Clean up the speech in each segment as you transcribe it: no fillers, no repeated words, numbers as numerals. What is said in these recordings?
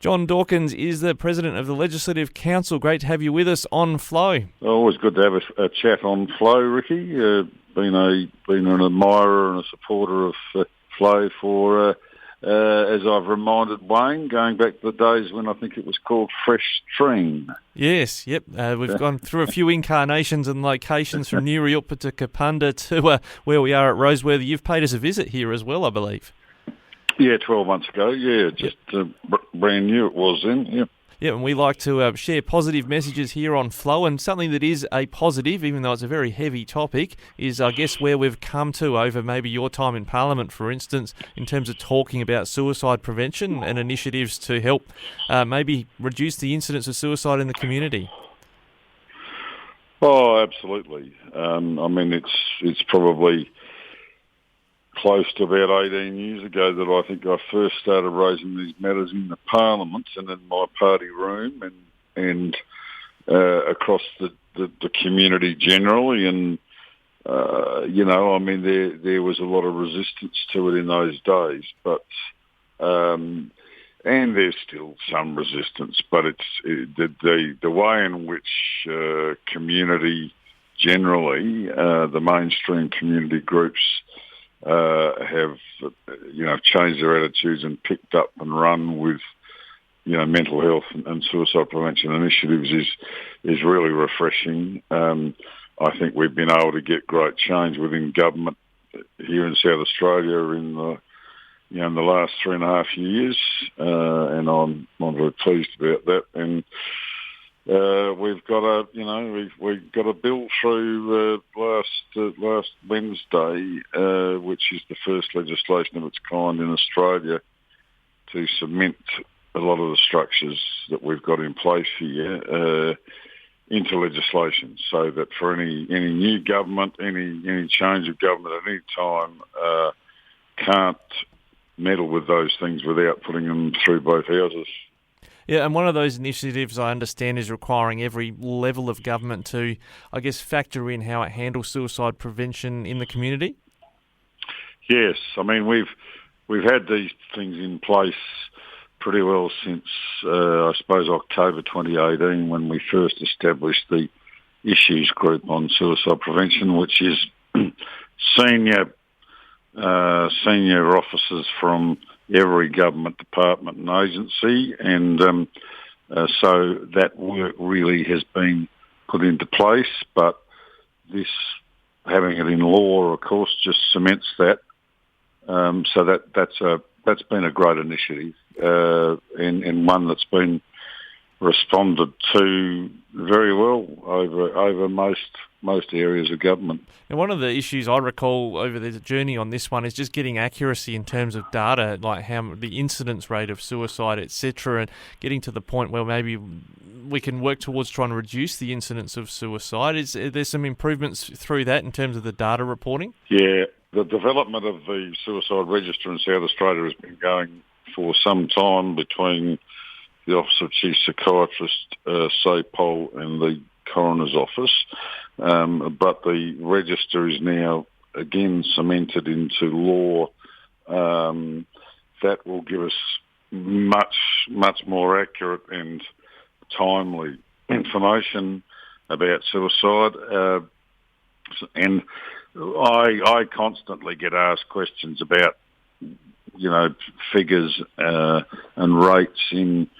John Dawkins is the President of the Legislative Council. Great to have you with us on Flow. Always good to have a chat on Flow, Ricky. Been an admirer and a supporter of Flow for, as I've reminded Wayne, going back to the days when I think it was called Fresh Stream. Yes, yep. We've gone through a few incarnations and locations from Newryupa to Kapunda to where we are at Roseworthy. You've paid us a visit here as well, I believe. Yeah, 12 months ago. Yeah, just brand new it was then. Yeah. Yeah, and we like to share positive messages here on Flow, and something that is a positive, even though it's a very heavy topic, is, I guess, where we've come to over maybe your time in Parliament, for instance, in terms of talking about suicide prevention and initiatives to help maybe reduce the incidence of suicide in the community. Oh, absolutely. I mean, it's probably close to about 18 years ago that I think I first started raising these matters in the Parliament and in my party room and across the community generally. And, I mean, there was a lot of resistance to it in those days, but and there's still some resistance, but it's the way in which community generally, the mainstream community groups, have changed their attitudes and picked up and run with mental health and suicide prevention initiatives is really refreshing. I think we've been able to get great change within government here in South Australia in the last 3.5 years, and I'm very pleased about that. And we've got a bill through last Wednesday, which is the first legislation of its kind in Australia to cement a lot of the structures that we've got in place here into legislation, so that for any new government, any change of government at any time can't meddle with those things without putting them through both houses. Yeah, and one of those initiatives I understand is requiring every level of government to, I guess, factor in how it handles suicide prevention in the community. Yes, I mean we've had these things in place pretty well since I suppose October 2018 when we first established the issues group on suicide prevention, which is senior officers from every government department and agency, and so that work really has been put into place. But this, having it in law, of course, just cements that. So that's been a great initiative, and one that's been responded to very well over most areas of government. And one of the issues I recall over the journey on this one is just getting accuracy in terms of data, like how the incidence rate of suicide, etc., and getting to the point where maybe we can work towards trying to reduce the incidence of suicide. Is there some improvements through that in terms of the data reporting? Yeah, the development of the suicide register in South Australia has been going for some time between the Office of Chief Psychiatrist, SAPOL, and the Coroner's Office. But the register is now again cemented into law. That will give us much more accurate and timely information about suicide. And I constantly get asked questions about, figures and rates in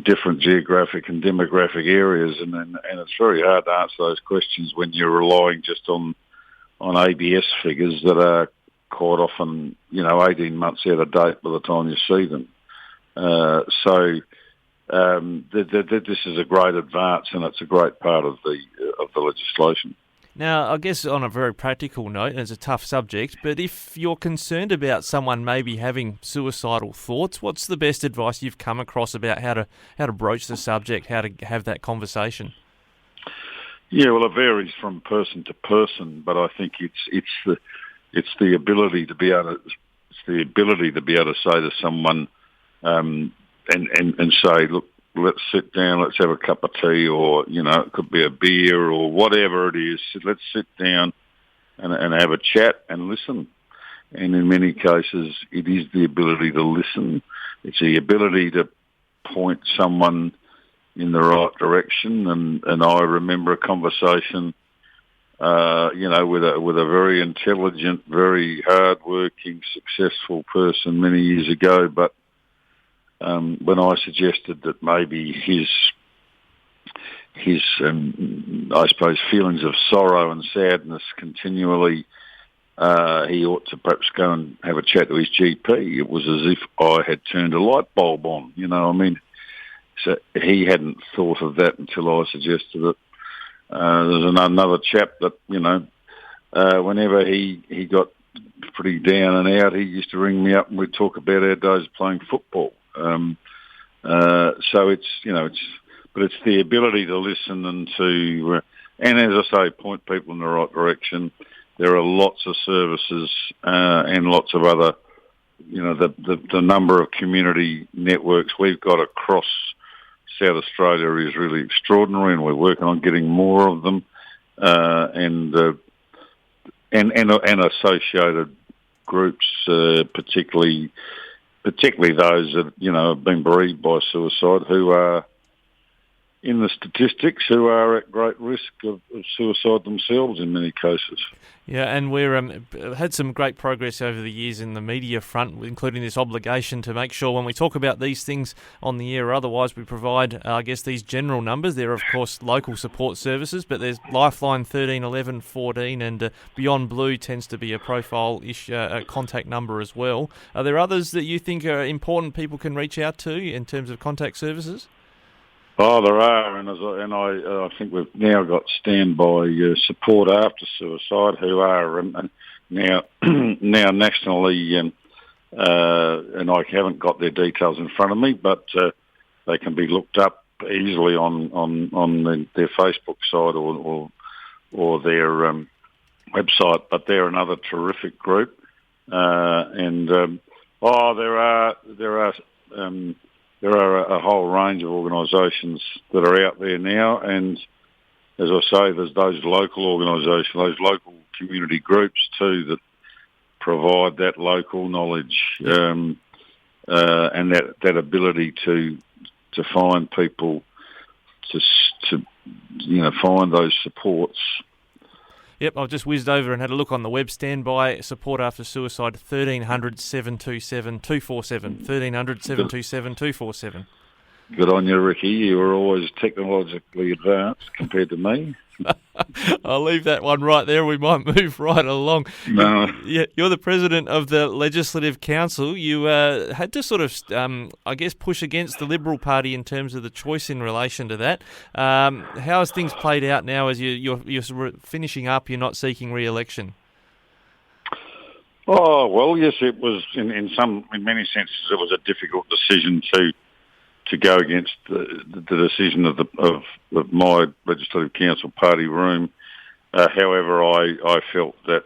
different geographic and demographic areas, and it's very hard to answer those questions when you're relying just on ABS figures that are quite often 18 months out of date by the time you see them. So this is a great advance, and it's a great part of the legislation. Now, I guess on a very practical note, and it's a tough subject, but if you're concerned about someone maybe having suicidal thoughts, what's the best advice you've come across about how to broach the subject, how to have that conversation? Yeah, well, it varies from person to person, but I think it's the ability to be able to say to someone and say, look, let's sit down, let's have a cup of tea, or, it could be a beer or whatever it is. Let's sit down and have a chat and listen. And in many cases, it is the ability to listen. It's the ability to point someone in the right direction. And I remember a conversation, with a very intelligent, very hard-working, successful person many years ago. But when I suggested that maybe his I suppose feelings of sorrow and sadness continually, he ought to perhaps go and have a chat to his GP. It was as if I had turned a light bulb on, So he hadn't thought of that until I suggested it. There's another chap that, whenever he got pretty down and out, he used to ring me up and we'd talk about our days playing football. So but it's the ability to listen and as I say, point people in the right direction. There are lots of services and lots of other, the number of community networks we've got across South Australia is really extraordinary, and we're working on getting more of them, and associated groups, particularly those that have been bereaved by suicide, who are in the statistics, who are at great risk of suicide themselves in many cases. Yeah, and we've had some great progress over the years in the media front, including this obligation to make sure when we talk about these things on the air or otherwise, we provide, these general numbers. There are, of course, local support services, but there's Lifeline 13, 11, 14, and Beyond Blue tends to be a profile contact number as well. Are there others that you think are important people can reach out to in terms of contact services? Oh, there are, and I think we've now got standby support after suicide, who are now nationally, and I haven't got their details in front of me, but they can be looked up easily on their Facebook site or their website. But they're another terrific group, there are a whole range of organisations that are out there now, and as I say, there's those local organisations, those local community groups too, that provide that local knowledge and that ability to find people to find those supports. Yep, I've just whizzed over and had a look on the web. Standby support after suicide, 1300 727 247. 1300 727 247. Good on you, Ricky. You were always technologically advanced compared to me. I'll leave that one right there. We might move right along. No. You're the president of the Legislative Council. You had to sort of, push against the Liberal Party in terms of the choice in relation to that. How has things played out now as you're sort of finishing up, you're not seeking re-election? Oh, well, yes, it was, in many senses, it was a difficult decision to go against the decision of my Legislative Council party room. However, I felt that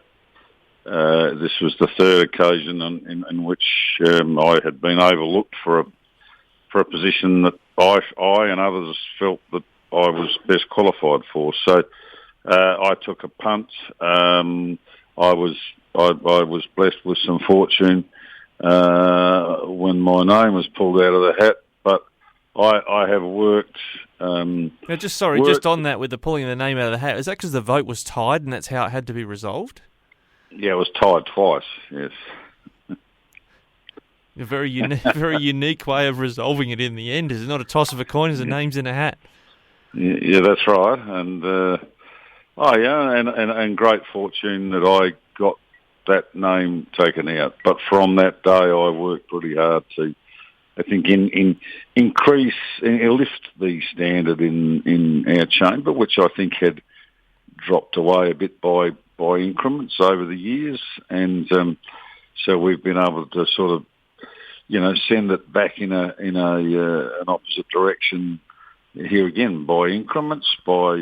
this was the third occasion in which I had been overlooked for a position that I and others felt that I was best qualified for. So I took a punt. I was blessed with some fortune when my name was pulled out of the hat. But I have worked. Just on that, with the pulling of the name out of the hat, is that because the vote was tied and that's how it had to be resolved? Yeah, it was tied twice. Yes. A very unique way of resolving it in the end. It's not a toss of a coin; it's a names in a hat. Yeah, that's right. And and great fortune that I got that name taken out. But from that day, I worked pretty hard to, I think, increase and lift the standard in our chamber, which I think had dropped away a bit by increments over the years, and so we've been able to sort of, send it back in an opposite direction here again by increments, by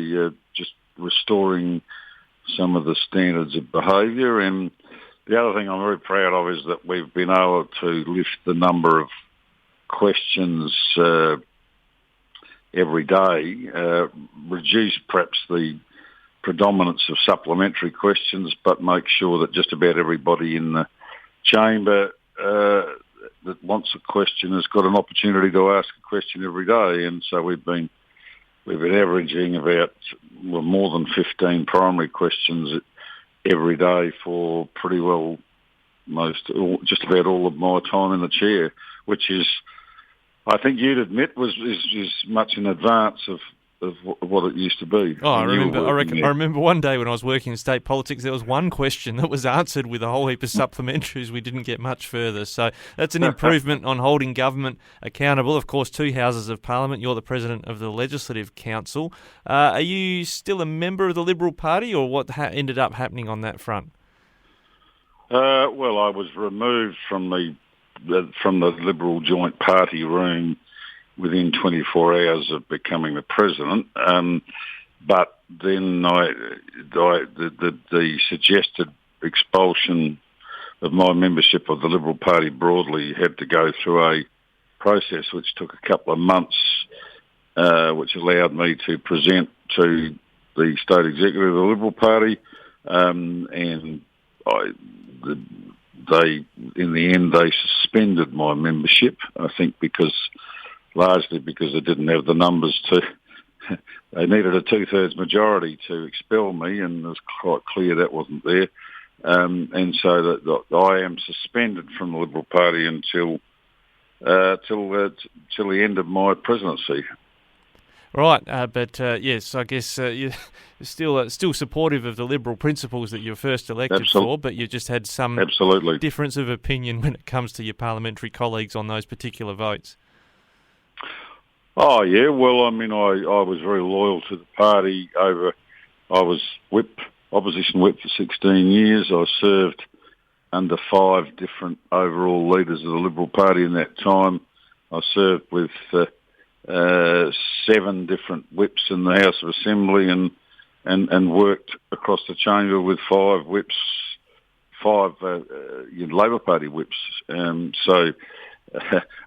just restoring some of the standards of behaviour. And the other thing I'm very proud of is that we've been able to lift the number of questions every day, reduce perhaps the predominance of supplementary questions, but make sure that just about everybody in the chamber that wants a question has got an opportunity to ask a question every day, and so we've been averaging about more than 15 primary questions every day for pretty well just about all of my time in the chair, which is, I think you'd admit, is much in advance of what it used to be. Oh, I remember one day when I was working in state politics, there was one question that was answered with a whole heap of supplementaries. We didn't get much further. So that's an improvement on holding government accountable. Of course, 2 houses of parliament. You're the president of the Legislative Council. Are you still a member of the Liberal Party, or what ended up happening on that front? Well, I was removed from the Liberal Joint Party room within 24 hours of becoming the president, but then the suggested expulsion of my membership of the Liberal Party broadly had to go through a process which took a couple of months, which allowed me to present to the state executive of the Liberal Party, and in the end, they suspended my membership, I think largely because they didn't have the numbers they needed a 2/3 majority to expel me, and it was quite clear that wasn't there. And so that I am suspended from the Liberal Party until the end of my presidency. Right, but yes, I guess you're still supportive of the Liberal principles that you were first elected for, but you just had some difference of opinion when it comes to your parliamentary colleagues on those particular votes. Oh, yeah, well, I mean, I was very loyal to the party I was opposition whip for 16 years. I served under 5 different overall leaders of the Liberal Party in that time. I served with 7 different whips in the House of Assembly and worked across the chamber with 5 whips, 5 Labor Party whips. So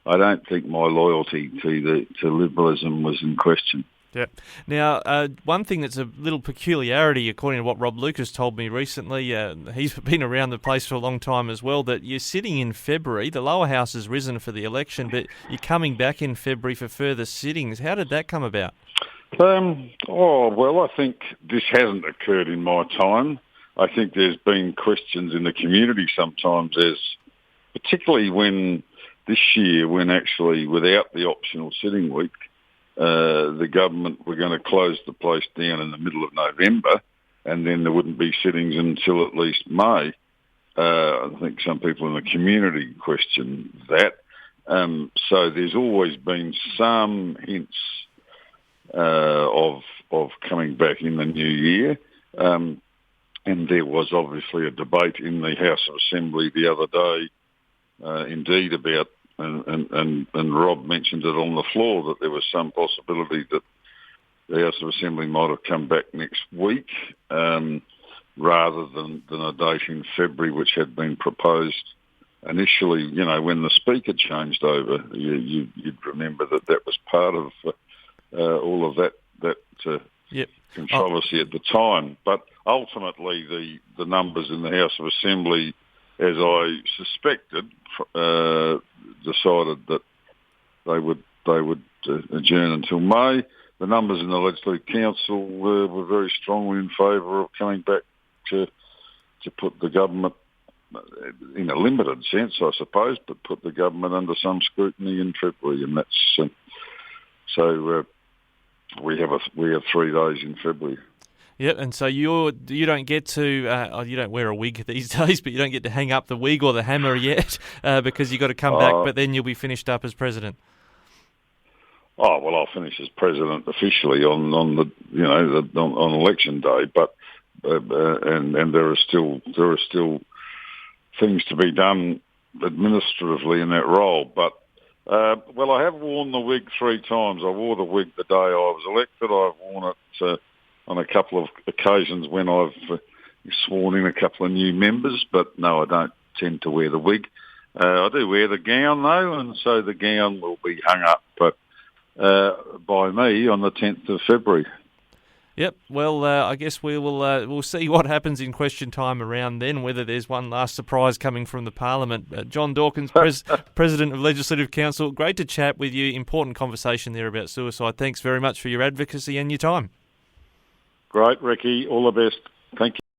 I don't think my loyalty to liberalism was in question. Yeah. Now, one thing that's a little peculiarity, according to what Rob Lucas told me recently, he's been around the place for a long time as well, that you're sitting in February. The lower house has risen for the election, but you're coming back in February for further sittings. How did that come about? Well, I think this hasn't occurred in my time. I think there's been questions in the community sometimes, particularly when this year, when actually without the optional sitting week, the government were going to close the place down in the middle of November, and then there wouldn't be sittings until at least May. I think some people in the community question that. So there's always been some hints of coming back in the new year. And there was obviously a debate in the House of Assembly the other day, indeed, about and Rob mentioned it on the floor that there was some possibility that the House of Assembly might have come back next week rather than a date in February, which had been proposed initially. You know, when the Speaker changed over, you'd remember that was part of all of that controversy at the time. But ultimately, the numbers in the House of Assembly, as I suspected, decided that they would adjourn until May. The numbers in the Legislative Council were very strongly in favour of coming back to put the government, in a limited sense, I suppose, but put the government under some scrutiny in February, and that's so. We have 3 days in February. Yep, and so you don't get to you don't wear a wig these days, but you don't get to hang up the wig or the hammer yet because you've got to come back. But then you'll be finished up as president. Oh well, I'll finish as president officially on election day, but and there are still things to be done administratively in that role, but. Well, I have worn the wig 3 times. I wore the wig the day I was elected. I've worn it on a couple of occasions when I've sworn in a couple of new members, but no, I don't tend to wear the wig. I do wear the gown, though, and so the gown will be hung up by me on the 10th of February. Yep. Well, I guess we'll see what happens in question time around then, whether there's one last surprise coming from the Parliament. John Dawkins, President of Legislative Council, great to chat with you. Important conversation there about suicide. Thanks very much for your advocacy and your time. Great, Ricky. All the best. Thank you.